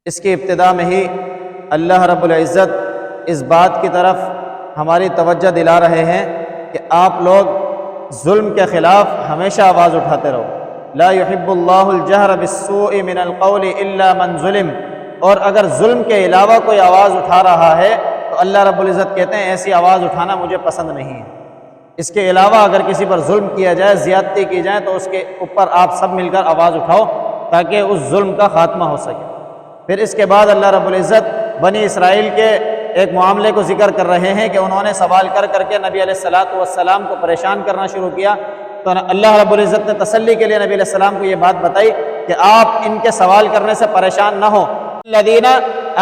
اس کی ابتدا میں ہی اللہ رب العزت اس بات کی طرف ہماری توجہ دلا رہے ہیں کہ آپ لوگ ظلم کے خلاف ہمیشہ آواز اٹھاتے رہو۔ لا يحب اللہ الجہر بالسوء من القول الا من ظلم، اور اگر ظلم کے علاوہ کوئی آواز اٹھا رہا ہے تو اللہ رب العزت کہتے ہیں ایسی آواز اٹھانا مجھے پسند نہیں ہے۔ اس کے علاوہ اگر کسی پر ظلم کیا جائے، زیادتی کی جائے، تو اس کے اوپر آپ سب مل کر آواز اٹھاؤ تاکہ اس ظلم کا خاتمہ ہو سکے۔ پھر اس کے بعد اللہ رب العزت بنی اسرائیل کے ایک معاملے کو ذکر کر رہے ہیں کہ انہوں نے سوال کر کر کے نبی علیہ السلام کو پریشان کرنا شروع کیا، تو اللہ رب العزت نے تسلی کے لیے نبی علیہ السلام کو یہ بات بتائی کہ آپ ان کے سوال کرنے سے پریشان نہ ہو۔ الذین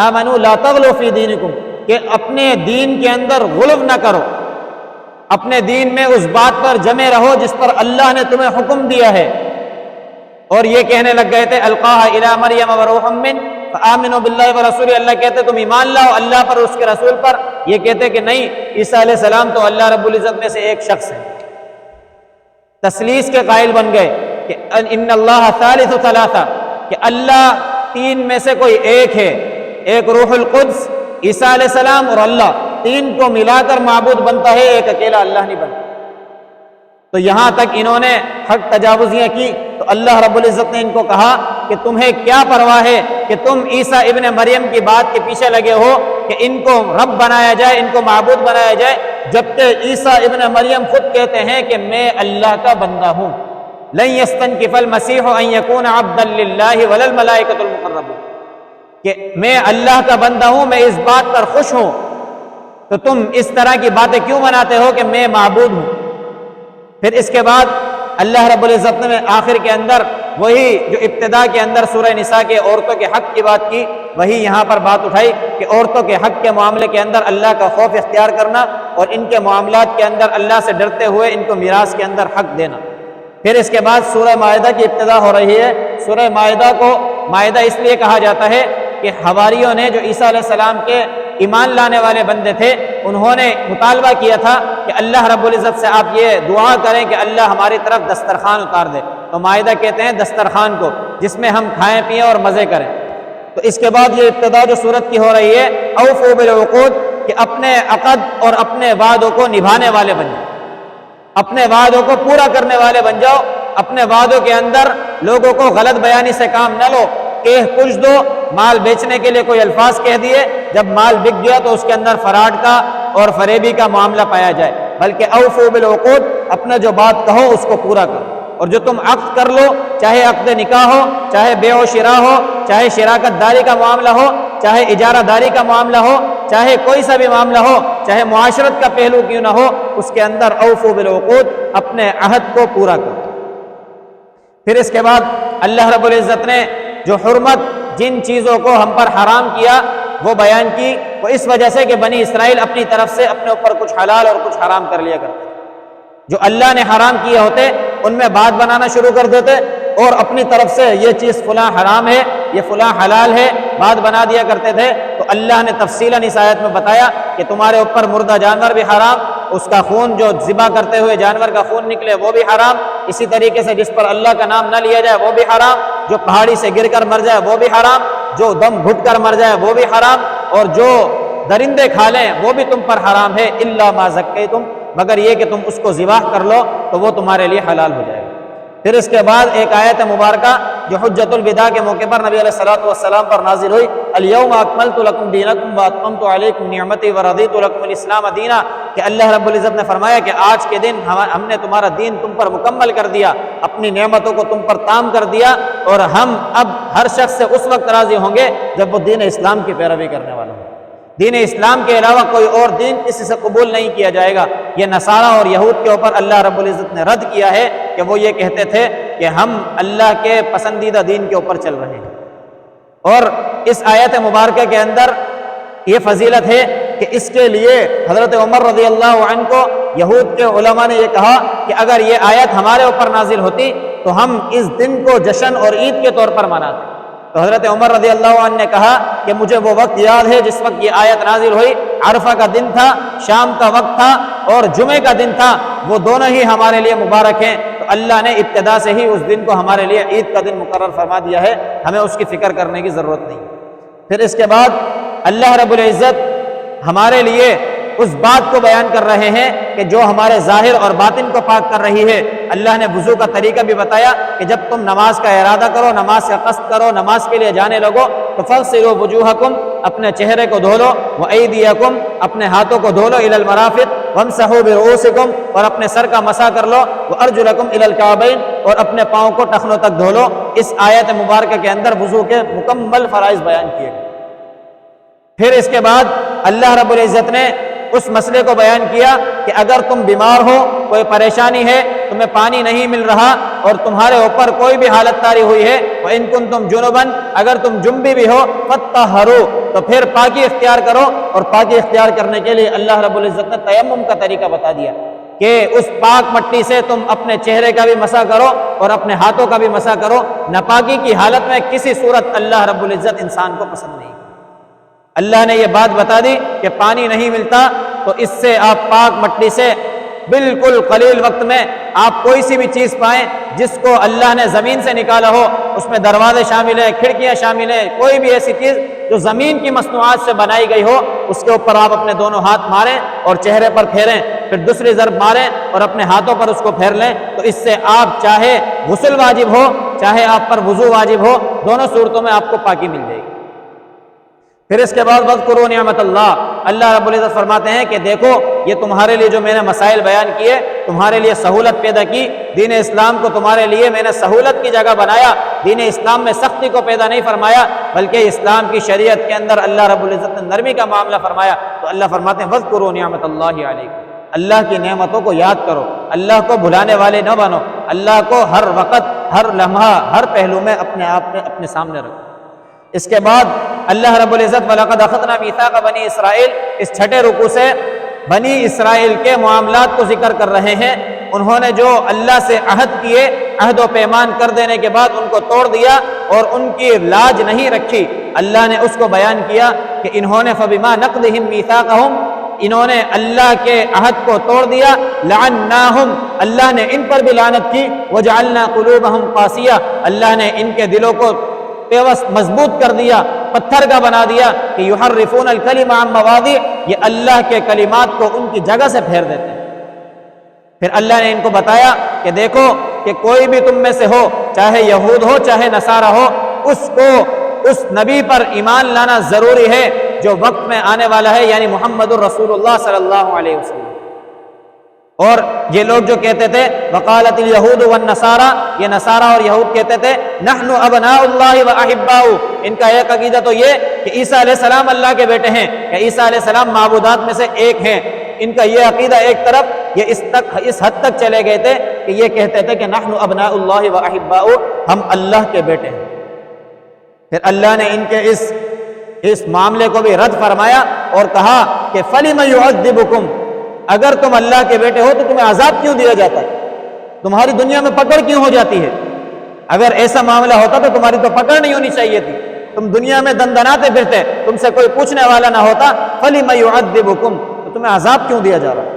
آمنوا لا تغلوا فی دینکم، کہ اپنے دین کے اندر غلو نہ کرو، اپنے دین میں اس بات پر جمے رہو جس پر اللہ نے تمہیں حکم دیا ہے۔ اور یہ کہنے لگ گئے تھے القاها الی مریم وروح من فآمنوا باللہ ورسولہ، اللہ کہتے تم ایمان لاؤ اللہ پر اور اس کے رسول پر، یہ کہتے کہ نہیں عیسیٰ علیہ السلام تو اللہ رب العزت میں سے ایک شخص ہے۔ تثلیث کے قائل بن گئے کہ ان اللہ ثالث ثلاثہ، کہ اللہ تین میں سے کوئی ایک ہے، ایک روح القدس، عیسیٰ علیہ السلام اور اللہ، تین کو ملا کر معبود بنتا ہے، ایک اکیلا اللہ نہیں بنتا۔ تو یہاں تک انہوں نے حق تجاوزیاں کی تو اللہ رب العزت نے ان کو کہا کہ تمہیں کیا پرواہ ہے کہ تم عیسیٰ ابن مریم کی بات کے پیچھے لگے ہو کہ ان کو رب بنایا جائے، ان کو معبود بنایا جائے، جبکہ عیسیٰ ابن مریم خود کہتے ہیں کہ میں اللہ کا بندہ ہوں۔ لن يستنكف المسيح ان يكون عبدا لله ولا الملائكة المقربون، کہ میں اللہ کا بندہ ہوں، میں اس بات پر خوش ہوں، تو تم اس طرح کی باتیں کیوں بناتے ہو کہ میں معبود ہوں؟ پھر اس کے بعد اللہ رب العزت نے آخر کے اندر وہی جو ابتدا کے اندر سورہ نساء کے عورتوں کے حق کی بات کی، وہی یہاں پر بات اٹھائی کہ عورتوں کے حق کے معاملے کے اندر اللہ کا خوف اختیار کرنا اور ان کے معاملات کے اندر اللہ سے ڈرتے ہوئے ان کو میراث کے اندر حق دینا۔ پھر اس کے بعد سورہ مائدہ کی ابتدا ہو رہی ہے۔ سورہ مائدہ کو مائدہ اس لیے کہا جاتا ہے کہ حواریوں نے جو عیسیٰ علیہ السلام کے ایمان لانے والے بندے تھے، انہوں نے مطالبہ کیا تھا کہ اللہ رب العزت سے آپ یہ دعا کریں کہ اللہ ہماری طرف دسترخوان اتار دے۔ تو مائدہ کہتے ہیں دسترخوان کو جس میں ہم کھائیں پیئیں اور مزے کریں۔ تو اس کے بعد یہ ابتدا جو سورت کی ہو رہی ہے اوفوا بالعقود، کہ اپنے عقد اور اپنے وعدوں کو نبھانے والے بن جاؤ، اپنے وعدوں کو پورا کرنے والے بن جاؤ، اپنے وعدوں کے اندر لوگوں کو غلط بیانی سے کام نہ لو، کہہ کچھ دو، مال بیچنے کے لیے کوئی الفاظ کہہ دیے، جب مال بک گیا تو اس کے اندر فراڈ کا اور فریبی کا معاملہ پایا جائے، بلکہ اوفوا بالعقود، اپنا جو بات کہو اس کو پورا کرو، اور جو تم عقد کر لو، چاہے عقد نکاح ہو، چاہے بیع و شراء ہو، چاہے شراکت داری کا معاملہ ہو، چاہے اجارہ داری کا معاملہ ہو، چاہے کوئی سا بھی معاملہ ہو، چاہے معاشرت کا پہلو کیوں نہ ہو، اس کے اندر اوفوا بالعقود، اپنے عہد کو پورا کرو۔ پھر اس کے بعد اللہ رب العزت نے جو حرمت جن چیزوں کو ہم پر حرام کیا وہ بیان کی، وہ اس وجہ سے کہ بنی اسرائیل اپنی طرف سے اپنے اوپر کچھ حلال اور کچھ حرام کر لیا کرتے تھے۔ جو اللہ نے حرام کیے ہوتے ان میں بات بنانا شروع کر دیتے اور اپنی طرف سے یہ چیز فلاں حرام ہے، یہ فلاں حلال ہے، بات بنا دیا کرتے تھے۔ تو اللہ نے تفصیلاً اس آیت میں بتایا کہ تمہارے اوپر مردہ جانور بھی حرام، اس کا خون جو ذبح کرتے ہوئے جانور کا خون نکلے وہ بھی حرام، اسی طریقے سے جس پر اللہ کا نام نہ لیا جائے وہ بھی حرام، جو پہاڑی سے گر کر مر جائے وہ بھی حرام، جو دم گھٹ کر مر جائے وہ بھی حرام، اور جو درندے کھا لیں وہ بھی تم پر حرام ہے، الا ما ذکیتم، مگر یہ کہ تم اس کو ذبح کر لو تو وہ تمہارے لیے حلال ہو جائے گا۔ پھر اس کے بعد ایک آیت مبارکہ جو حجۃ الوداع کے موقع پر نبی علیہ السلام پر نازل ہوئی، الیوم اکملت لکم دینکم واتممت علیکم نعمتی ورضیت لکم الاسلام دینا، کہ اللہ رب العزت نے فرمایا کہ آج کے دن ہم نے تمہارا دین تم پر مکمل کر دیا، اپنی نعمتوں کو تم پر تام کر دیا، اور ہم اب ہر شخص سے اس وقت راضی ہوں گے جب وہ دین اسلام کی پیروی کرنے والا ہو۔ دین اسلام کے علاوہ کوئی اور دین کسی سے قبول نہیں کیا جائے گا۔ یہ نصارہ اور یہود کے اوپر اللہ رب العزت نے رد کیا ہے کہ وہ یہ کہتے تھے کہ ہم اللہ کے پسندیدہ دین کے اوپر چل رہے ہیں۔ اور اس آیت مبارکہ کے اندر یہ فضیلت ہے کہ اس کے لیے حضرت عمر رضی اللہ عنہ کو یہود کے علماء نے یہ کہا کہ اگر یہ آیت ہمارے اوپر نازل ہوتی تو ہم اس دن کو جشن اور عید کے طور پر مناتے۔ تو حضرت عمر رضی اللہ عنہ نے کہا کہ مجھے وہ وقت یاد ہے جس وقت یہ آیت نازل ہوئی، عرفہ کا دن تھا، شام کا وقت تھا اور جمعے کا دن تھا، وہ دونوں ہی ہمارے لیے مبارک ہیں، تو اللہ نے ابتدا سے ہی اس دن کو ہمارے لیے عید کا دن مقرر فرما دیا ہے، ہمیں اس کی فکر کرنے کی ضرورت نہیں۔ پھر اس کے بعد اللہ رب العزت ہمارے لیے اس بات کو بیان کر رہے ہیں کہ جو ہمارے ظاہر اور باطن کو پاک کر رہی ہے۔ اللہ نے وضو کا طریقہ بھی بتایا کہ جب تم نماز کا ارادہ کرو، نماز کا قصد کرو، نماز کے لیے جانے لگو تو فاغسلوا وجوہکم، اپنے چہرے کو دھو لو، وایدیکم، اپنے ہاتھوں کو دھو لو، الی المرافق وامسحوا برؤوسکم، اور اپنے سر کا مسح کر لو، وارجلکم الی الکعبین، اور اپنے پاؤں کو ٹخنوں تک دھو لو۔ اس آیت مبارکہ کے اندر وضو کے مکمل فرائض بیان کیے گئے۔ پھر اس کے بعد اللہ رب العزت نے اس مسئلے کو بیان کیا کہ اگر تم بیمار ہو، کوئی پریشانی ہے، تمہیں پانی نہیں مل رہا اور تمہارے اوپر کوئی بھی حالت طاری ہوئی ہے، وَإِن كُنتُمْ جُنُبًا، اگر تم جنبی بھی ہو، فَاتَّطَہَّرُوا، تو پھر پاکی اختیار کرو۔ اور پاکی اختیار کرنے کے لیے اللہ رب العزت نے تیمم کا طریقہ بتا دیا کہ اس پاک مٹی سے تم اپنے چہرے کا بھی مسح کرو اور اپنے ہاتھوں کا بھی مسح کرو۔ ناپاکی کی حالت میں کسی صورت اللہ رب العزت انسان کو پسند نہیں۔ اللہ نے یہ بات بتا دی کہ پانی نہیں ملتا تو اس سے آپ پاک مٹی سے بالکل قلیل وقت میں آپ کوئی سی بھی چیز پائیں جس کو اللہ نے زمین سے نکالا ہو، اس میں دروازے شامل ہیں، کھڑکیاں شامل ہیں، کوئی بھی ایسی چیز جو زمین کی مصنوعات سے بنائی گئی ہو، اس کے اوپر آپ اپنے دونوں ہاتھ ماریں اور چہرے پر پھیریں، پھر دوسری ضرب ماریں اور اپنے ہاتھوں پر اس کو پھیر لیں، تو اس سے آپ چاہے غسل واجب ہو چاہے آپ پر وضو واجب ہو، دونوں صورتوں میں آپ کو پاکی مل جائے گی۔ پھر اس کے بعد وَاذْكُرُوا نِعْمَتَ اللَّهِ، اللہ رب العزت فرماتے ہیں کہ دیکھو یہ تمہارے لیے جو میں نے مسائل بیان کیے، تمہارے لیے سہولت پیدا کی، دین اسلام کو تمہارے لیے میں نے سہولت کی جگہ بنایا، دین اسلام میں سختی کو پیدا نہیں فرمایا، بلکہ اسلام کی شریعت کے اندر اللہ رب العزت نے نرمی کا معاملہ فرمایا۔ تو اللہ فرماتے ہیں وَاذْكُرُوا نِعْمَتَ اللَّهِ عَلَيْكُمْ، اللہ کی نعمتوں کو یاد کرو، اللہ کو بھلانے والے نہ بنو، اللہ کو ہر وقت، ہر لمحہ، ہر پہلو میں اپنے سامنے رکھو۔ اس کے بعد اللہ رب العزت وَلَقَدْ أَخَذْنَا مِيثَاقَ بَنِي إِسْرَائِيلَ، اس چھٹے رکوع سے بنی اسرائیل کے معاملات کو ذکر کر رہے ہیں۔ انہوں نے جو اللہ سے عہد کیے، عہد و پیمان کر دینے کے بعد ان کو توڑ دیا اور ان کی لاج نہیں رکھی، اللہ نے اس کو بیان کیا کہ انہوں نے فَبِمَا نَقْضِهِمْ مِيثَاقَهُمْ، انہوں نے اللہ کے عہد کو توڑ دیا، لعناہم، اللہ نے ان پر بھی لعنت کی، وجعلنا قلوبہم قاسیہ، اللہ نے ان کے دلوں کو پیوست مضبوط کر دیا، پتھر کا بنا دیا کہ یحرفون الکلم عن مواضع، یہ اللہ کے کلمات کو ان کی جگہ سے پھیر دیتے ہیں۔ پھر اللہ نے ان کو بتایا کہ دیکھو کہ کوئی بھی تم میں سے ہو، چاہے یہود ہو چاہے نصارہ ہو، اس کو اس نبی پر ایمان لانا ضروری ہے جو وقت میں آنے والا ہے، یعنی محمد الرسول اللہ صلی اللہ علیہ وسلم۔ اور یہ لوگ جو کہتے تھے وقالت الیہود والنصارى، یہ نصارہ اور یہود کہتے تھے نحن ابناء اللہ واحباؤہ، ان کا ایک عقیدہ تو یہ کہ عیسیٰ علیہ السلام اللہ کے بیٹے ہیں، یا عیسیٰ علیہ السلام معبودات میں سے ایک ہیں۔ ان کا یہ عقیدہ ایک طرف، یہ اس حد تک چلے گئے تھے کہ یہ کہتے تھے کہ نحن ابناء اللہ واحباؤہ، ہم اللہ کے بیٹے ہیں۔ پھر اللہ نے ان کے اس معاملے کو بھی رد فرمایا اور کہا کہ فَلِمَ يُعَذِّبُكُمْ، اگر تم اللہ کے بیٹے ہو تو تمہیں عذاب کیوں دیا جاتا ہے، تمہاری دنیا میں پکڑ کیوں ہو جاتی ہے؟ اگر ایسا معاملہ ہوتا تو تمہاری تو پکڑ نہیں ہونی چاہیے تھی، تم دنیا میں دندناتے پھرتے، تم سے کوئی پوچھنے والا نہ ہوتا۔ فَلِمَ يُعَذِّبُكُمْ، تو تمہیں عذاب کیوں دیا جا رہا؟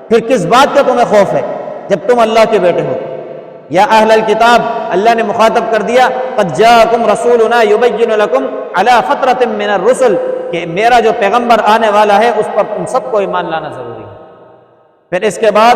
پھر کس بات کا تمہیں خوف ہے جب تم اللہ کے بیٹے ہو؟ یا اہل الکتاب، اللہ نے مخاطب کر دیا قد جاءکم رسولنا یبین لکم علی فترۃ من الرسل، کہ میرا جو پیغمبر آنے والا ہے اس پر تم سب کو ایمان لانا ضروری ہے۔ پھر اس کے بعد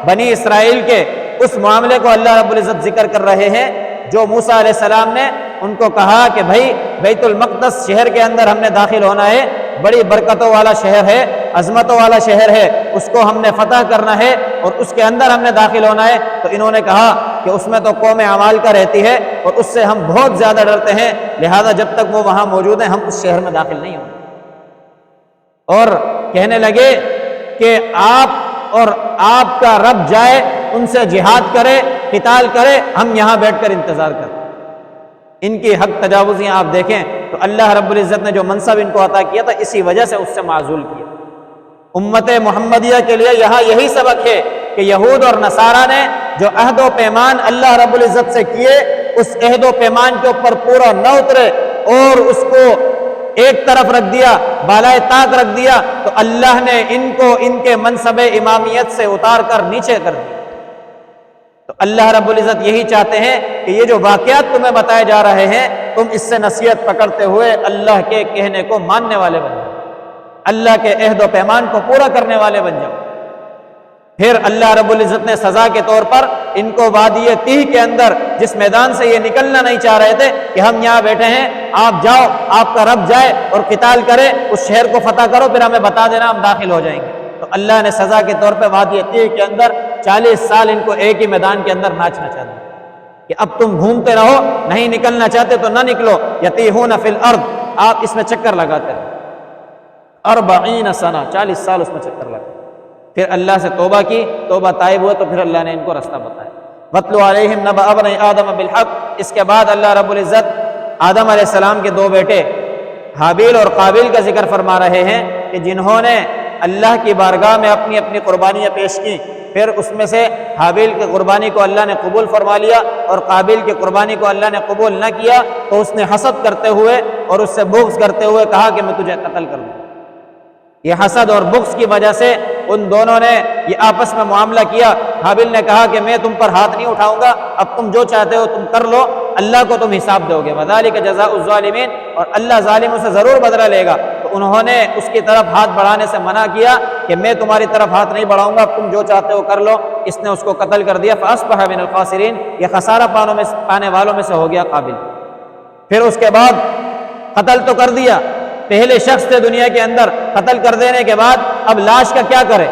بنی اسرائیل کے اس معاملے کو اللہ رب العزت ذکر کر رہے ہیں جو موسیٰ علیہ السلام نے ان کو کہا کہ بھائی بیت المقدس شہر کے اندر ہم نے داخل ہونا ہے، بڑی برکتوں والا شہر ہے، عظمتوں والا شہر ہے، اس کو ہم نے فتح کرنا ہے اور اس کے اندر ہم نے داخل ہونا ہے۔ تو انہوں نے کہا کہ اس میں تو قوم اعمال کا رہتی ہے اور اس سے ہم بہت زیادہ ڈرتے ہیں، لہذا جب تک وہ وہاں موجود ہیں ہم اس شہر میں داخل نہیں ہوں گے۔ اور کہنے لگے کہ آپ کا رب جائے ان سے جہاد کرے، قتال کرے، ہم یہاں بیٹھ کر انتظار کریں۔ ان کی حق تجاوزیاں آپ دیکھیں تو اللہ رب العزت نے جو منصب ان کو عطا کیا تھا اسی وجہ سے اس سے معزول کیا۔ امت محمدیہ کے لیے یہاں یہی سبق ہے کہ یہود اور نصارہ نے جو عہد و پیمان اللہ رب العزت سے کیے، اس عہد و پیمان کے اوپر پورا نہ اترے اور اس کو ایک طرف رکھ دیا، بالائے طاق رکھ دیا، تو اللہ نے ان کو ان کے منصب امامیت سے اتار کر نیچے کر دیا۔ تو اللہ رب العزت یہی چاہتے ہیں کہ یہ جو واقعات تمہیں بتائے جا رہے ہیں تم اس سے نصیحت پکڑتے ہوئے اللہ کے کہنے کو ماننے والے بن جاؤ، اللہ کے عہد و پیمان کو پورا کرنے والے بن جاؤ۔ پھر اللہ رب العزت نے سزا کے طور پر ان کو وادی تیہ کے اندر، جس میدان سے یہ نکلنا نہیں چاہ رہے تھے کہ ہم یہاں بیٹھے ہیں، آپ جاؤ، آپ کا رب جائے اور قتال کرے، اس شہر کو فتح کرو، پھر ہمیں بتا دینا، ہم داخل ہو جائیں گے۔ تو اللہ نے سزا کے طور پہ وادی تیہ کے اندر 40 سال ان کو ایک ہی میدان کے اندر ناچ نچا دیا کہ اب تم گھومتے رہو، نہیں نکلنا چاہتے تو نہ نکلو، یتیہون فی الارض، آپ اس میں چکر لگاتے رہو۔ 40 سنہ، 40 سال اس میں چکر لگا۔ پھر اللہ سے توبہ کی، توبہ طائب ہوئے تو پھر اللہ نے ان کو راستہ بتایا۔ وَاتْلُ عَلَيْهِمْ نَبَأَ ابْنَيْ آدَمَ بِالْحَقِّ، اس کے بعد اللہ رب العزت آدم علیہ السلام کے 2 بیٹے حابیل اور قابیل کا ذکر فرما رہے ہیں کہ جنہوں نے اللہ کی بارگاہ میں اپنی اپنی قربانیاں پیش کی، پھر اس میں سے حابیل کی قربانی کو اللہ نے قبول فرما لیا اور قابیل کی قربانی کو اللہ نے قبول نہ کیا، تو اس نے حسد کرتے ہوئے اور اس سے بغض کرتے ہوئے کہا کہ میں تجھے قتل کر دوں۔ یہ حسد اور بغض کی وجہ سے ان دونوں نے یہ آپس میں معاملہ کیا۔ حابیل نے کہا کہ میں تم پر ہاتھ نہیں اٹھاؤں گا، اب تم جو چاہتے ہو تم کر لو، اللہ کو تم حساب دو گے، وَذَلِكَ جَزَاءُ الظَّالِمِينَ، اور اللہ ظالموں سے ضرور بدلہ لے گا۔ تو انہوں نے اس کی طرف ہاتھ بڑھانے سے منع کیا کہ میں تمہاری طرف ہاتھ نہیں بڑھاؤں گا، اب تم جو چاہتے ہو کر لو۔ اس نے اس کو قتل کر دیا، فَأَصْبَحَ مِنَ الْخَاسِرِينَ، یہ خسارہ پانے والوں میں سے ہو گیا قابل۔ پھر اس کے بعد قتل تو کر دیا، پہلے شخص تھے دنیا کے اندر، قتل کر دینے کے بعد اب لاش کا کیا کرے،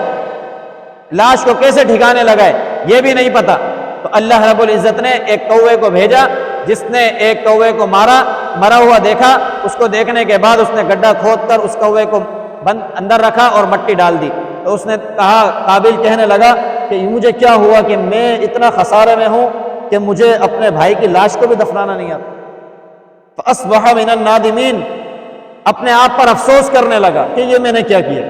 لاش کو کیسے ٹھکانے لگائے، یہ بھی نہیں پتا۔ تو اللہ رب العزت نے ایک کوے کو بھیجا، جس نے ایک کوے کو مرا ہوا دیکھا، اس کو دیکھنے کے بعد اس نے گڈھا کھود کر اس کوے کو اندر رکھا اور مٹی ڈال دی۔ تو اس نے کہا، قابل کہنے لگا کہ مجھے کیا ہوا کہ میں اتنا خسارے میں ہوں کہ مجھے اپنے بھائی کی لاش کو بھی دفنانا نہیں آتا۔ فَأَصْبَحَ مِنَ النَّادِمِينَ، اپنے آپ پر افسوس کرنے لگا کہ یہ میں نے کیا کیا۔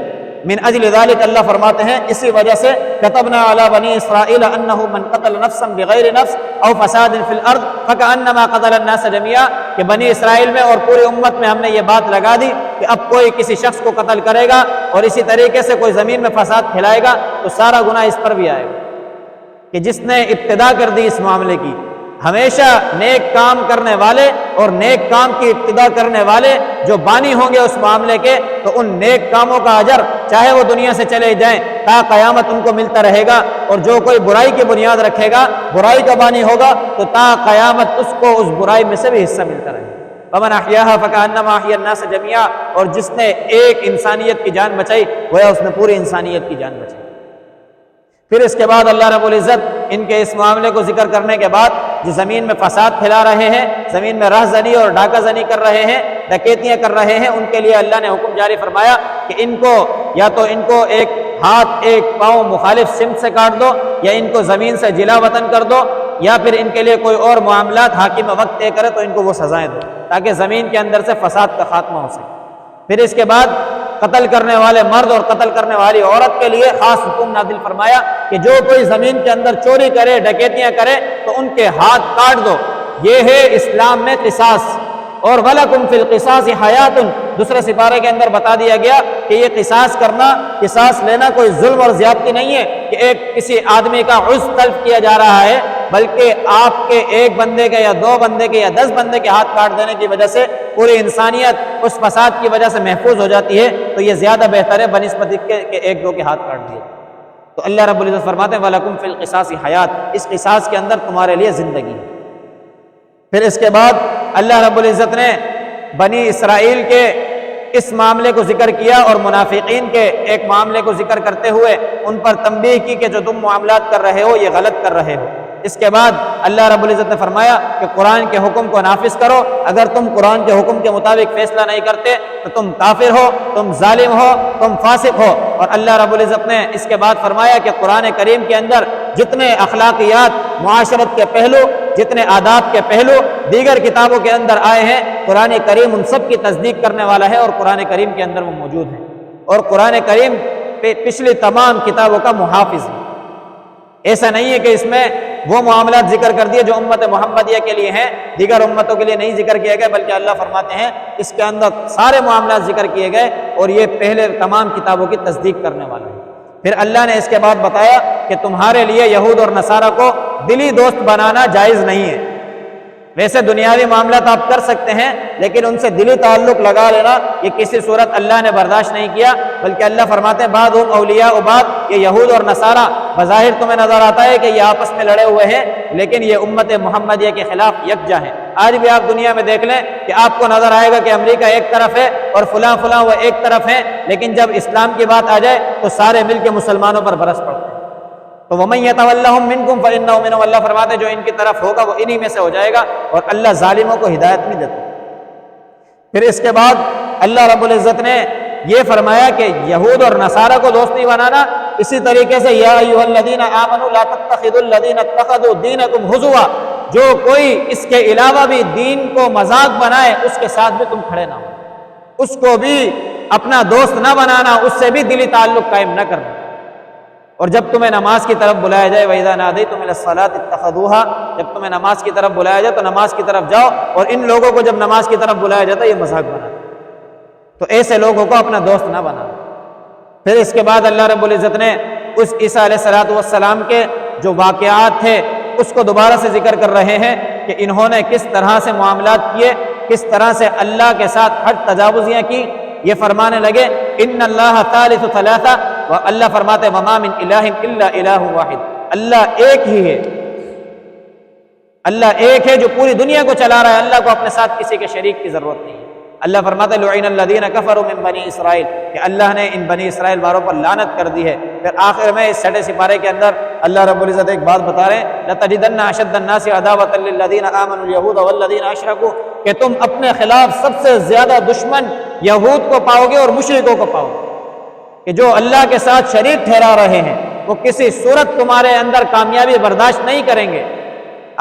من اجل ذلك، اللہ فرماتے ہیں اسی وجہ سے كتبنا على بني اسرائيل انه من قتل نفسا بغیر نفس او فساد في الارض فكانما قتل الناس جميعا، کہ بنی اسرائیل میں اور پوری امت میں ہم نے یہ بات لگا دی کہ اب کوئی کسی شخص کو قتل کرے گا اور اسی طریقے سے کوئی زمین میں فساد پھیلائے گا تو سارا گناہ اس پر بھی آئے گا۔ کہ جس نے ابتدا کر دی اس معاملے کی، ہمیشہ نیک کام کرنے والے اور نیک کام کی ابتدا کرنے والے جو بانی ہوں گے اس معاملے کے، تو ان نیک کاموں کا اجر چاہے وہ دنیا سے چلے جائیں تا قیامت ان کو ملتا رہے گا، اور جو کوئی برائی کی بنیاد رکھے گا، برائی کا بانی ہوگا، تو تا قیامت اس کو اس برائی میں سے بھی حصہ ملتا رہے گا۔ فمن احیاها فکانما احیا الناس جميعا، اور جس نے ایک انسانیت کی جان بچائی گویا اس نے پوری انسانیت کی جان بچائی۔ پھر اس کے بعد اللہ رب العزت ان کے اس معاملے کو ذکر کرنے کے بعد جو زمین میں فساد پھیلا رہے ہیں، زمین میں راہ زنی اور ڈاکہ زنی کر رہے ہیں، ڈکیتیاں کر رہے ہیں، ان کے لیے اللہ نے حکم جاری فرمایا کہ ان کو یا تو ان کو ایک ہاتھ ایک پاؤں مخالف سمت سے کاٹ دو، یا ان کو زمین سے جلا وطن کر دو، یا پھر ان کے لیے کوئی اور معاملات حاکم وقت طے کرے تو ان کو وہ سزائیں دو، تاکہ زمین کے اندر سے فساد کا خاتمہ ہو سکے۔ پھر اس کے بعد قتل کرنے والے مرد اور قتل کرنے والی عورت کے لیے خاص حکم نازل فرمایا کہ جو کوئی زمین کے اندر چوری کرے، ڈکیتیاں کرے تو ان کے ہاتھ کاٹ دو۔ یہ ہے اسلام میں قصاص، اور وَلَكُمْ فِي الْقِصَاصِ حَيَاتٌ، دوسرے سپارے کے اندر بتا دیا گیا کہ یہ قصاص کرنا، قصاص لینا کوئی ظلم اور زیادتی نہیں ہے کہ ایک کسی آدمی کا عضو تلف کیا جا رہا ہے، بلکہ آپ کے ایک بندے کے یا 2 بندے کے یا 10 بندے کے ہاتھ کاٹ دینے کی وجہ سے پوری انسانیت اس فساد کی وجہ سے محفوظ ہو جاتی ہے، تو یہ زیادہ بہتر ہے بنسبت کے 1-2 کے ہاتھ کاٹ دیے۔ تو اللہ رب العزت فرماتے ہیں وَلَكُمْ فِي الْقِصَاصِ حَيَاتٌ، اس قصاص کے اندر تمہارے لیے زندگی ہے۔ پھر اس کے بعد اللہ رب العزت نے بنی اسرائیل کے اس معاملے کو ذکر کیا اور منافقین کے ایک معاملے کو ذکر کرتے ہوئے ان پر تنبیہ کی کہ جو تم معاملات کر رہے ہو یہ غلط کر رہے ہو۔ اس کے بعد اللہ رب العزت نے فرمایا کہ قرآن کے حکم کو نافذ کرو، اگر تم قرآن کے حکم کے مطابق فیصلہ نہیں کرتے تو تم کافر ہو، تم ظالم ہو، تم فاسق ہو۔ اور اللہ رب العزت نے اس کے بعد فرمایا کہ قرآن کریم کے اندر جتنے اخلاقیات، معاشرت کے پہلو، جتنے آداب کے پہلو دیگر کتابوں کے اندر آئے ہیں، قرآن کریم ان سب کی تصدیق کرنے والا ہے اور قرآن کریم کے اندر وہ موجود ہیں، اور قرآن کریم پچھلی تمام کتابوں کا محافظ ہے۔ ایسا نہیں ہے کہ اس میں وہ معاملات ذکر کر دیے جو امت محمدیہ کے لیے ہیں، دیگر امتوں کے لیے نہیں ذکر کیے گئے، بلکہ اللہ فرماتے ہیں اس کے اندر سارے معاملات ذکر کیے گئے اور یہ پہلے تمام کتابوں کی تصدیق کرنے والا ہے۔ پھر اللہ نے اس کے بعد بتایا کہ تمہارے لیے یہود اور نصارہ کو دلی دوست بنانا جائز نہیں ہے، ویسے دنیاوی معاملات آپ کر سکتے ہیں، لیکن ان سے دلی تعلق لگا لینا یہ کسی صورت اللہ نے برداشت نہیں کیا، بلکہ اللہ فرماتے ہیں بعضهم اولیاء بعض، یہ یہود اور نصارہ بظاہر تمہیں نظر آتا ہے کہ یہ آپس میں لڑے ہوئے ہیں، لیکن یہ امت محمدیہ کے خلاف یکجا ہیں۔ آج بھی آپ دنیا میں دیکھ لیں کہ آپ کو نظر آئے گا کہ امریکہ ایک طرف ہے اور فلاں فلاں وہ ایک طرف ہے، لیکن جب اسلام کی بات آ جائے تو سارے مل کے مسلمانوں پر برس پڑتے ہیں۔ تو وَمَن يَتَوَلَّهُم مِّنكُمْ فَإِنَّهُ مِنْهُمْ، اللہ فرماتے ہیں جو ان کی طرف ہوگا وہ انہی میں سے ہو جائے گا، اور اللہ ظالموں کو ہدایت نہیں دیتا۔ پھر اس کے بعد اللہ رب العزت نے یہ فرمایا کہ یہود اور نصارہ کو دوست نہیں بنانا، اسی طریقے سے یا ایھا الذین آمنوا لا تتخذوا الذین اتخذوا دینکم ہزوا، جو کوئی اس کے علاوہ بھی دین کو مذاق بنائے اس کے ساتھ بھی تم کھڑے نہ ہو، اس کو بھی اپنا دوست نہ بنانا، اس سے بھی دلی تعلق قائم نہ کرنا۔ اور جب تمہیں نماز کی طرف بلایا جائے وَإِذَا نَادَيْتُمْ إِلَى الصَّلَاةِ اتَّخَذُوهَا، جب تمہیں نماز کی طرف بلایا جائے تو نماز کی طرف جاؤ، اور ان لوگوں کو جب نماز کی طرف بلایا جاتا ہے یہ مذاق بناتے، تو ایسے لوگوں کو اپنا دوست نہ بنانا۔ پھر اس کے بعد اللہ رب العزت نے اس عیسیٰ علیہ السلام کے جو واقعات تھے اس کو دوبارہ سے ذکر کر رہے ہیں کہ انہوں نے کس طرح سے معاملات کیے، کس طرح سے اللہ کے ساتھ حد تجاوزیاں کی۔ یہ فرمانے لگے ان اللہ ثالث ثلاثہ، و اللہ فرماتے وما من الہ الا الہ واحد، اللہ ایک ہی ہے، اللہ ایک ہے جو پوری دنیا کو چلا رہا ہے، اللہ کو اپنے ساتھ کسی کے شریک کی ضرورت نہیں ہے۔ اللہ فرماتے لعن الذین کفروا من بنی اسرائیل، کہ اللہ نے ان بنی اسرائیل والوں پر لعنت کر دی ہے۔ پھر آخر میں اس چھٹے سپارے کے اندر اللہ رب العزت ایک بات بتا رہے ہیں لَتَجِدَنَّ أَشَدَّ النَّاسِ عَدَاوَةً لِلَّذِينَ آمَنُوا الْيَهُودَ وَالَّذِينَ أَشْرَكُوا، کہ تم اپنے خلاف سب سے زیادہ دشمن یہود کو پاؤ گے اور مشرکوں کو پاؤ گے، کہ جو اللہ کے ساتھ شریک ٹھہرا رہے ہیں وہ کسی صورت تمہارے اندر کامیابی برداشت نہیں کریں گے۔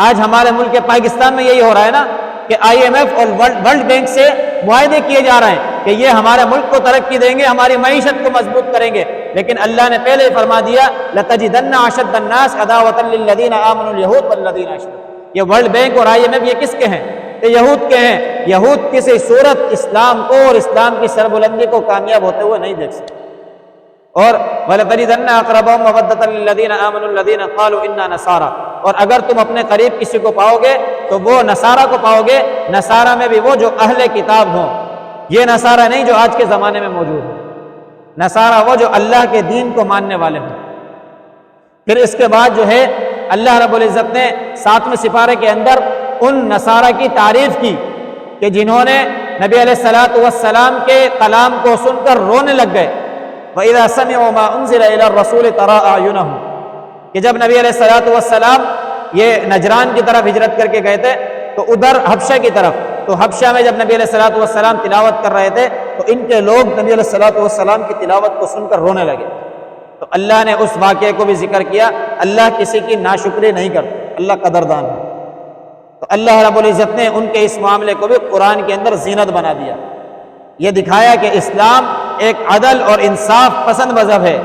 آج ہمارے ملک پاکستان میں یہی ہو رہا ہے نا کہ IMF اور ورلڈ بینک سے معاہدے کیے جا رہے ہیں کہ یہ ہمارے ملک کو ترقی دیں گے، ہماری معیشت کو مضبوط کریں گے، لیکن اللہ نے پہلے ہی فرما دیا لَتَجِدَنَّ أَشَدَّ النَّاسِ عَدَاوَةً لِلَّذِينَ آمَنُوا الْيَهُودَ وَالَّذِينَ أَشْرَكُوا۔ یہ ورلڈ بینک اور IMF یہ کس کے ہیں؟ یہ یہود کے ہیں۔ یہود کسی صورت اسلام کو اور اسلام کی سربلندی کو کامیاب ہوتے ہوئے نہیں دیکھ سکتے۔ اور وَلَتَجِدَنَّ أَقْرَبَهُم مَّوَدَّةً لِّلَّذِينَ آمَنُوا الَّذِينَ قَالُوا إِنَّا نَصَارَىٰ، اور اگر تم اپنے قریب کسی کو پاؤ گے تو وہ نصارہ کو پاؤ گے، نصارہ میں بھی وہ جو اہل کتاب ہوں، یہ نصارہ نہیں جو آج کے زمانے میں موجود ہے، نصارہ وہ جو اللہ کے دین کو ماننے والے ہوں۔ پھر اس کے بعد جو ہے اللہ رب العزت نے 7ویں سپارے کے اندر ان نصارہ کی تعریف کی کہ جنہوں نے نبی علیہ السلام کے کلام کو سن کر رونے لگ گئے۔ وَإِذَا سَمِعُوا مَا أُنزِلَ إِلَى الرَّسُولِ تَرَىٰ أَعْيُنَهُمْ، کہ جب نبی علیہ السلام یہ نجران کی طرف ہجرت کر کے گئے تھے تو ادھر حبشہ کی طرف، تو حبشہ میں جب نبی علیہ السلام تلاوت کر رہے تھے تو ان کے لوگ نبی علیہ السلام کی تلاوت کو سن کر رونے لگے۔ تو اللہ نے اس واقعے کو بھی ذکر کیا، اللہ کسی کی ناشکری نہیں کرتا، اللہ قدردان ہے۔ تو اللہ رب العزت نے ان کے اس معاملے کو بھی قرآن کے اندر زینت بنا دیا، یہ دکھایا کہ اسلام ایک عدل اور انصاف پسند مذہب ہے،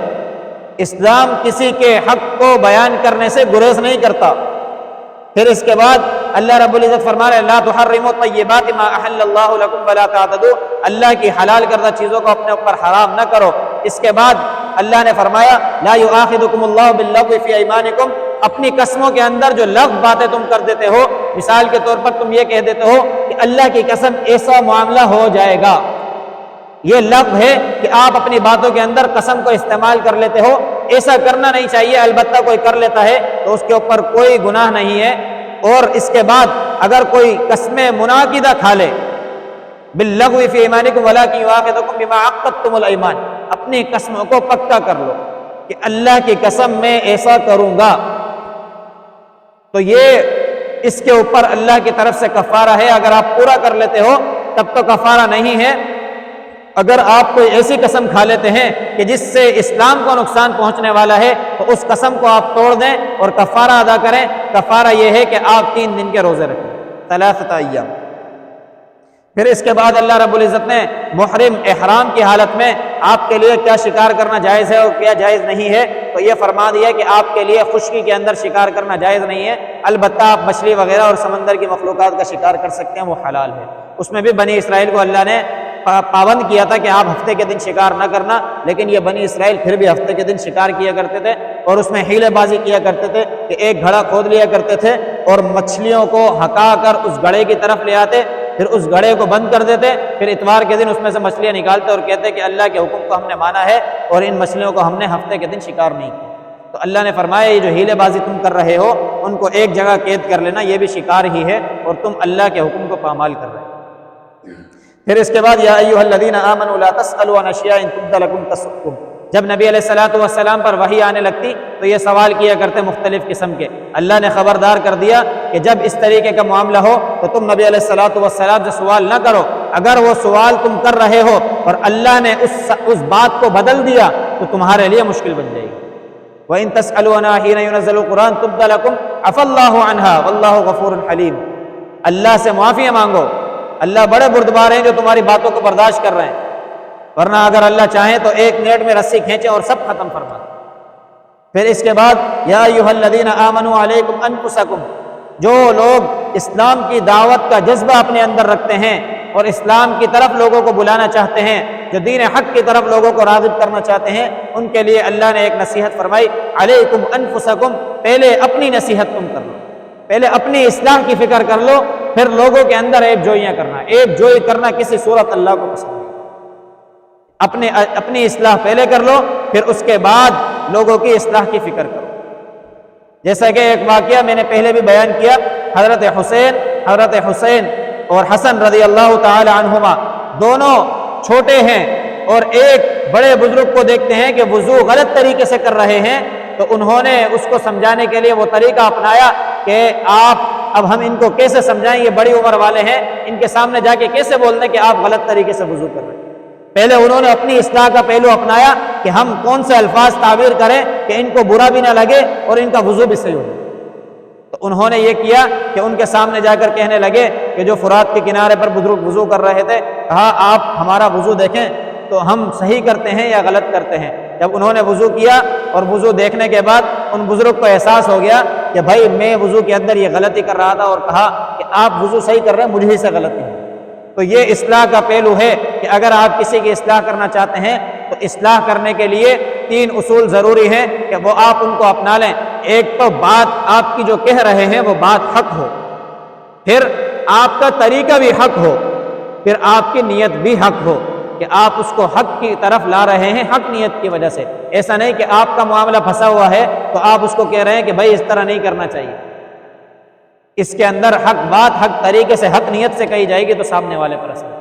اسلام کسی کے حق کو بیان کرنے سے گریز نہیں کرتا۔ پھر اس کے بعد اللہ رب العزت فرما رہے لا تحرموا طیبات ما احل اللہ لکم ولا تعتدوا، اللہ کی حلال کردہ چیزوں کو اپنے اوپر حرام نہ کرو۔ اس کے بعد اللہ نے فرمایا لا یؤاخذکم اللہ باللغو فی ایمانکم، اپنی قسموں کے اندر جو لغو باتیں تم کر دیتے ہو، مثال کے طور پر تم یہ کہہ دیتے ہو کہ اللہ کی قسم ایسا معاملہ ہو جائے گا، یہ لغو ہے کہ آپ اپنی باتوں کے اندر قسم کو استعمال کر لیتے ہو، ایسا کرنا نہیں چاہیے، البتہ کوئی کر لیتا ہے تو اس کے اوپر کوئی گناہ نہیں ہے۔ اور اس کے بعد اگر کوئی قسم منعقدہ کھا لے باللغو فی ایمانکم ولکن یؤاخذکم بما عقدتم الایمان، اپنی قسموں کو پکا کر لو کہ اللہ کی قسم میں ایسا کروں گا، تو یہ اس کے اوپر اللہ کی طرف سے کفارہ ہے۔ اگر آپ پورا کر لیتے ہو تب تو کفارہ نہیں ہے، اگر آپ کوئی ایسی قسم کھا لیتے ہیں کہ جس سے اسلام کو نقصان پہنچنے والا ہے تو اس قسم کو آپ توڑ دیں اور کفارہ ادا کریں۔ کفارہ یہ ہے کہ آپ 3 دن کے روزے رکھیں، 3 ایام۔ پھر اس کے بعد اللہ رب العزت نے محرم احرام کی حالت میں آپ کے لیے کیا شکار کرنا جائز ہے اور کیا جائز نہیں ہے، تو یہ فرما دیا کہ آپ کے لیے خشکی کے اندر شکار کرنا جائز نہیں ہے، البتہ آپ مچھلی وغیرہ اور سمندر کی مخلوقات کا شکار کر سکتے ہیں، وہ حلال ہے۔ اس میں بھی بنی اسرائیل کو اللہ نے پابند کیا تھا کہ آپ ہفتے کے دن شکار نہ کرنا، لیکن یہ بنی اسرائیل پھر بھی ہفتے کے دن شکار کیا کرتے تھے، اور اس میں حیلے بازی کیا کرتے تھے کہ ایک گھڑا کھود لیا کرتے تھے اور مچھلیوں کو ہکا کر اس گڑھے کی طرف لے آتے، پھر اس گڑھے کو بند کر دیتے، پھر اتوار کے دن اس میں سے مچھلیاں نکالتے اور کہتے کہ اللہ کے حکم کو ہم نے مانا ہے اور ان مچھلیوں کو ہم نے ہفتے کے دن شکار نہیں کیا۔ تو اللہ نے فرمایا یہ جو ہیلے بازی تم کر رہے ہو ان کو ایک جگہ قید کر لینا، یہ بھی شکار ہی ہے اور تم اللہ کے حکم کو پامال کر رہے ہو۔ پھر اس کے بعد یا ایھا الذین آمنوا لا تسألوا عن اشیاء ان تبد لکم تسؤکم، جب نبی علیہ الصلوۃ والسلام پر وحی آنے لگتی تو یہ سوال کیا کرتے مختلف قسم کے۔ اللہ نے خبردار کر دیا کہ جب اس طریقے کا معاملہ ہو تو تم نبی علیہ الصلوۃ والسلام سے سوال نہ کرو، اگر وہ سوال تم کر رہے ہو اور اللہ نے اس بات کو بدل دیا تو تمہارے لیے مشکل بن جائے گی۔ وَإِن تَسْأَلُوا عَنْهَا حِينَ يُنَزَّلُ الْقُرْآنُ تُبْدَ لَكُمْ عَفَا اللَّهُ عَنْهَا وَاللَّهُ غَفُورٌ حَلِيمٌ، اللہ سے معافی مانگو، اللہ بڑے بردبار ہیں جو تمہاری باتوں کو برداشت کر رہے ہیں، ورنہ اگر اللہ چاہیں تو ایک منٹ میں رسی کھینچیں اور سب ختم فرما دیں۔ پھر اس کے بعد یا ایھا الذین آمنوا علیکم انفسکم، جو لوگ اسلام کی دعوت کا جذبہ اپنے اندر رکھتے ہیں اور اسلام کی طرف لوگوں کو بلانا چاہتے ہیں، جو دین حق کی طرف لوگوں کو راغب کرنا چاہتے ہیں، ان کے لیے اللہ نے ایک نصیحت فرمائی، علیکم انفسکم، پہلے اپنی نصیحت تم کر لو، پہلے اپنی اصلاح کی فکر کر لو، پھر لوگوں کے اندر ایک جوئیاں کرنا۔ ایک جوئی کرنا کسی صورت اللہ کو پسند نہیں، اپنی اصلاح پہلے کر لو، پھر اس کے بعد لوگوں کی اصلاح کی فکر کرو۔ جیسا کہ ایک واقعہ میں نے پہلے بھی بیان کیا، حضرت حسین اور حسن رضی اللہ تعالی عنہما دونوں چھوٹے ہیں اور ایک بڑے بزرگ کو دیکھتے ہیں کہ وضو غلط طریقے سے کر رہے ہیں، تو انہوں نے اس کو سمجھانے کے لیے وہ طریقہ اپنایا کہ اب ہم ان کو کیسے سمجھائیں، یہ بڑی عمر والے ہیں، ان کے سامنے جا کے کیسے بول دیں کہ آپ غلط طریقے سے وضو کر رہے ہیں۔ پہلے انہوں نے اپنی اصلاح کا پہلو اپنایا کہ ہم کون سے الفاظ تعبیر کریں کہ ان کو برا بھی نہ لگے اور ان کا وضو بھی صحیح ہو جائے۔ تو انہوں نے یہ کیا کہ ان کے سامنے جا کر کہنے لگے کہ جو فرات کے کنارے پر بزرگ وضو کر رہے تھے، کہا آپ ہمارا وضو دیکھیں تو ہم صحیح کرتے ہیں یا غلط کرتے ہیں۔ جب انہوں نے وضو کیا اور وضو دیکھنے کے بعد ان بزرگ کو احساس ہو گیا کہ بھائی میں وضو کے اندر یہ غلطی کر رہا تھا، اور کہا کہ آپ وضو صحیح کر رہے ہیں، مجھ ہی سے غلطی ہے۔ تو یہ اصلاح کا پہلو ہے کہ اگر آپ کسی کی اصلاح کرنا چاہتے ہیں تو اصلاح کرنے کے لیے 3 اصول ضروری ہیں کہ وہ آپ ان کو اپنا لیں۔ ایک تو بات آپ کی جو کہہ رہے ہیں وہ بات حق ہو، پھر آپ کا طریقہ بھی حق ہو، پھر آپ کی نیت بھی حق ہو کہ آپ اس کو حق کی طرف لا رہے ہیں حق نیت کی وجہ سے۔ ایسا نہیں کہ آپ کا معاملہ پھنسا ہوا ہے تو آپ اس کو کہہ رہے ہیں کہ بھائی اس طرح نہیں کرنا چاہیے۔ اس کے اندر حق بات حق طریقے سے حق نیت سے کہی جائے گی تو سامنے والے پر اثر۔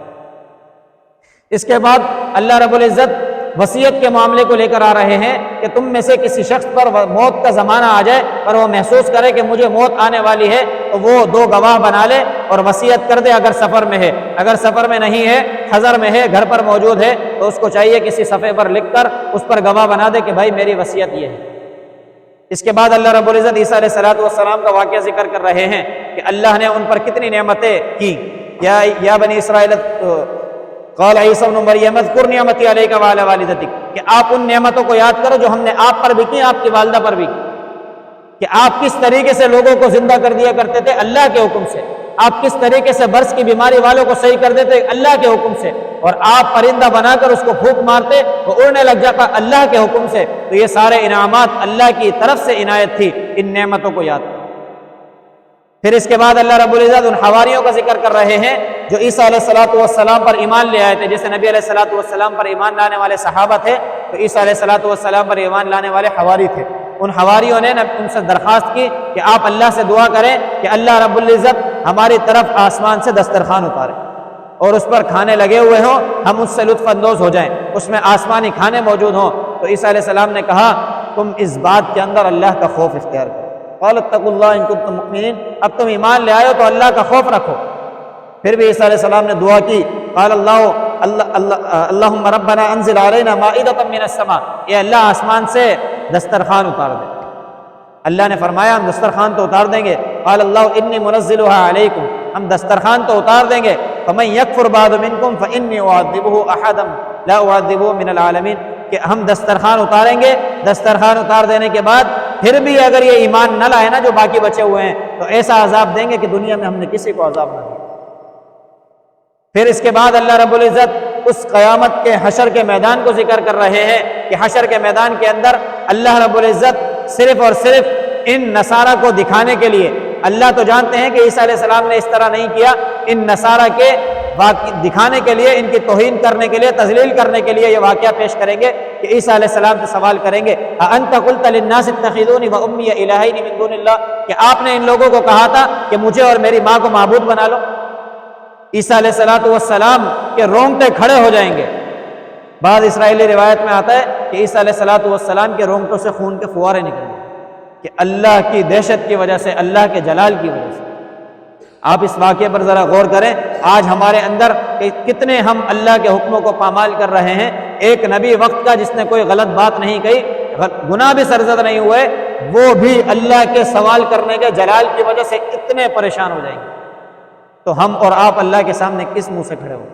اس کے بعد اللہ رب العزت وصیت کے معاملے کو لے کر آ رہے ہیں کہ تم میں سے کسی شخص پر موت کا زمانہ آ جائے اور وہ محسوس کرے کہ مجھے موت آنے والی ہے تو وہ 2 گواہ بنا لے اور وصیت کر دے۔ اگر سفر میں ہے، اگر سفر میں نہیں ہے، حضر میں ہے، گھر پر موجود ہے، تو اس کو چاہیے کسی صفحے پر لکھ کر اس پر گواہ بنا دے کہ بھائی میری وصیت یہ ہے۔ اس کے بعد اللہ رب العزت عیسیٰ علیہ الصلوۃ والسلام کا واقعہ ذکر کر رہے ہیں کہ اللہ نے ان پر کتنی نعمتیں کی۔ یا بنی اسرائیل قال عیسیٰ ابن مریم اذکر نعمتی علیک وعلی والدتک، کہ آپ ان نعمتوں کو یاد کرو جو ہم نے آپ پر بھی کی، آپ کی والدہ پر بھی کی، کہ آپ کس طریقے سے لوگوں کو زندہ کر دیا کرتے تھے اللہ کے حکم سے، آپ کس طریقے سے برس کی بیماری والوں کو صحیح کر دیتے اللہ کے حکم سے، اور آپ پرندہ بنا کر اس کو پھونک مارتے وہ اڑنے لگ جاتا اللہ کے حکم سے۔ تو یہ سارے انعامات اللہ کی طرف سے عنایت تھی، ان نعمتوں کو یاد کرو۔ پھر اس کے بعد اللہ رب العزت ان حواریوں کا ذکر کر رہے ہیں جو عیسیٰ علیہ الصلوۃ والسلام پر ایمان لے آئے تھے۔ جیسے نبی علیہ الصلوۃ والسلام پر ایمان لانے والے صحابہ تھے، تو عیسیٰ علیہ الصلوۃ والسلام پر ایمان لانے والے حواری تھے۔ ان حواریوں نے ان سے درخواست کی کہ آپ اللہ سے دعا کریں کہ اللہ رب العزت ہماری طرف آسمان سے دسترخوان اتارے اور اس پر کھانے لگے ہوئے ہوں، ہم اس سے لطف اندوز ہو جائیں، اس میں آسمانی کھانے موجود ہوں۔ تو عیسیٰ علیہ السلام نے کہا تم اس بات کے اندر اللہ کا خوف اختیار کرو، قال اتقوا اللہ ان کنتم مؤمنین، اب تم ایمان لے آئے ہو تو اللہ کا خوف رکھو۔ پھر بھی عیسیٰ علیہ السلام نے دعا کی، قال اللہم ربنا انزل علینا مائدۃ من السماء، اے اللہ آسمان سے دسترخوان اتار دے۔ اللہ نے فرمایا ہم دسترخوان تو اتار دیں گے، قال اللہ انی منزلها علیکم، ہم دسترخوان تو اتار دیں گے، فمن یکفر بعد منکم فانی اعذبہ احدا لا اعذبہ من العالمین، کہ ہم دسترخوان اتاریں گے، دسترخوان اتار دینے کے بعد پھر بھی اگر یہ ایمان نہ لائے نا جو باقی بچے ہوئے ہیں تو ایسا عذاب دیں گے کہ دنیا میں ہم نے کسی کو عذاب نہ دیا۔ پھر اس کے بعد اللہ رب العزت اس قیامت کے حشر کے میدان کو ذکر کر رہے ہیں کہ حشر کے میدان کے اندر اللہ رب العزت صرف اور صرف ان نصارہ کو دکھانے کے لیے، اللہ تو جانتے ہیں کہ عیسیٰ علیہ السلام نے اس طرح نہیں کیا، ان نصارہ کے دکھانے کے لیے، ان کی توہین کرنے کے لیے، تذلیل کرنے کے لیے یہ واقعہ پیش کریں گے کہ عیسیٰ علیہ السلام سے سوال کریں گے اَأَنْتَ قُلْتَ لِلنَّاسِ اتَّخِذُونِي وَأُمِّيَ إِلَٰهَيْنِ مِن دُونِ اللَّهِ، کہ آپ نے ان لوگوں کو کہا تھا کہ مجھے اور میری ماں کو معبود بنا لو۔ عیسیٰ علیہ السلام کے رونگٹے کھڑے ہو جائیں گے۔ بعض اسرائیلی روایت میں آتا ہے کہ عیسیٰ علیہ السلام کے رونگٹوں سے خون کے فوارے نکلیں گے کہ اللہ کی دہشت کی وجہ سے، اللہ کے جلال کی وجہ سے۔ آپ اس واقعے پر ذرا غور کریں، آج ہمارے اندر کتنے ہم اللہ کے حکموں کو پامال کر رہے ہیں۔ ایک نبی وقت کا جس نے کوئی غلط بات نہیں کہی، گناہ بھی سرزد نہیں ہوئے، وہ بھی اللہ کے سوال کرنے کے جلال کی وجہ سے اتنے پریشان ہو جائیں گے، تو ہم اور آپ اللہ کے سامنے کس منہ سے کھڑے ہوں؟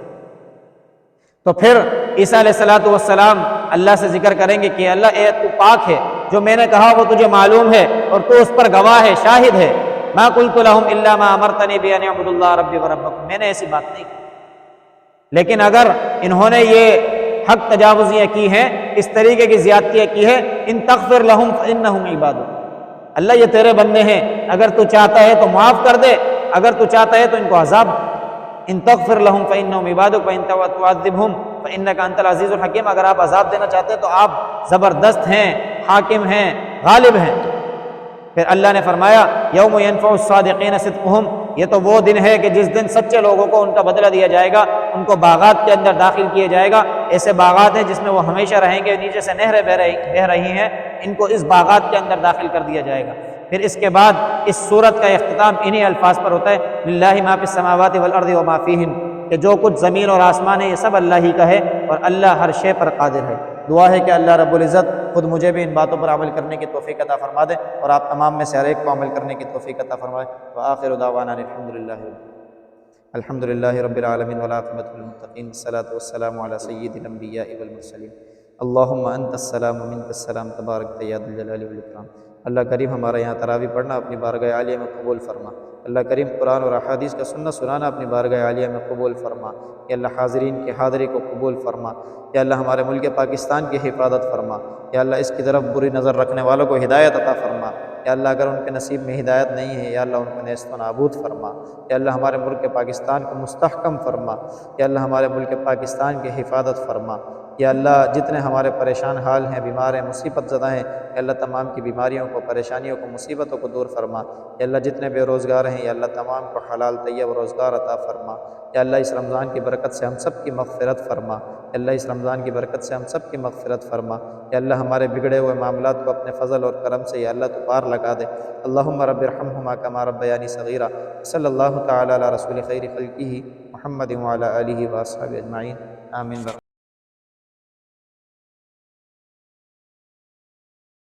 تو پھر عیسیٰ علیہ السلام اللہ سے ذکر کریں گے کہ اللہ اے تو پاک ہے، جو میں نے کہا وہ تجھے معلوم ہے اور تو اس پر گواہ ہے، شاہد ہے۔ ما قلت لهم الا ما امرتني بان اعبدوا الله ربي وربكم، میں نے ایسی بات نہیں کی، لیکن اگر انہوں نے یہ حق تجاوزیاں کی ہیں، اس طریقے کی زیادتیاں کی ہے، ان تغفر لهم فانهم عبادك، اللہ یہ تیرے بندے ہیں، اگر تو چاہتا ہے تو معاف کر دے، اگر تو چاہتا ہے تو ان کو عذاب، ان تغفر لهم فانهم عبادك وان تعذبهم فانك انت العزيز الحكيم، اگر آپ عذاب دینا چاہتے ہیں تو آپ زبردست ہیں، حاکم ہیں، غالب ہیں۔ پھر اللہ نے فرمایا یوم ینفع الصادقین صدقہم، یہ تو وہ دن ہے کہ جس دن سچے لوگوں کو ان کا بدلہ دیا جائے گا، ان کو باغات کے اندر داخل کیے جائے گا، ایسے باغات ہیں جس میں وہ ہمیشہ رہیں گے، نیچے سے نہریں بہہ رہی ہیں، ان کو اس باغات کے اندر داخل کر دیا جائے گا۔ پھر اس کے بعد اس سورت کا اختتام انہی الفاظ پر ہوتا ہے للہ ما فی السماوات والارض وما فیہن، کہ جو کچھ زمین اور آسمان ہے یہ سب اللہ ہی کا ہے اور اللہ ہر شے پر قادر ہے۔ دعا ہے کہ اللہ رب العزت خود مجھے بھی ان باتوں پر عمل کرنے کی توفیق عطا فرما دے اور آپ تمام میں سے ہر ایک کو عمل کرنے کی توفیق عطا فرمائے۔ وآخر دعوانا الحمد للہ رب العالمین والعاقبۃ للمتقین، الصلاۃ والسلام علی سید الانبیاء والمرسلین، اللہم انت السلام ومنک السلام تبارک یا ذا الجلال والاکرام۔ اللہ کریم ہمارا یہاں تراویح پڑھنا اپنی بارگاہ عالیہ میں قبول فرما۔ اللہ کریم قرآن اور احادیث کا سننا سنانا اپنی بارگاہ عالیہ میں قبول فرما۔ یا اللہ حاضرین کی حاضری کو قبول فرما۔ یا اللہ ہمارے ملک پاکستان کی حفاظت فرما۔ یا اللہ اس کی طرف بری نظر رکھنے والوں کو ہدایت عطا فرما۔ یا اللہ اگر ان کے نصیب میں ہدایت نہیں ہے یا اللہ ان کو نیست و نابود فرما۔ یا اللہ ہمارے ملک پاکستان کو مستحکم فرما۔ یا اللہ ہمارے ملک پاکستان کی حفاظت فرما۔ یا اللہ جتنے ہمارے پریشان حال ہیں، بیمار ہیں، مصیبت زدہ ہیں، یا اللہ تمام کی بیماریوں کو، پریشانیوں کو، مصیبتوں کو دور فرما۔ یا اللہ جتنے بے روزگار ہیں یا اللہ تمام کو حلال طیب روزگار عطا فرما۔ یا اللہ اس رمضان کی برکت سے ہم سب کی مغفرت فرما۔ یا اللہ اس رمضان کی برکت سے ہم سب کی مغفرت فرما۔ یا اللہ ہمارے بگڑے ہوئے معاملات کو اپنے فضل اور کرم سے یا اللہ تو پار لگا دے۔ اللہم رب ارحمہما کما ربیانی صغیرا۔ صلی اللہ تعالی علی رسول خیر خلقہ محمد وعلی آلہ واصحابہ اجمعین، آمین۔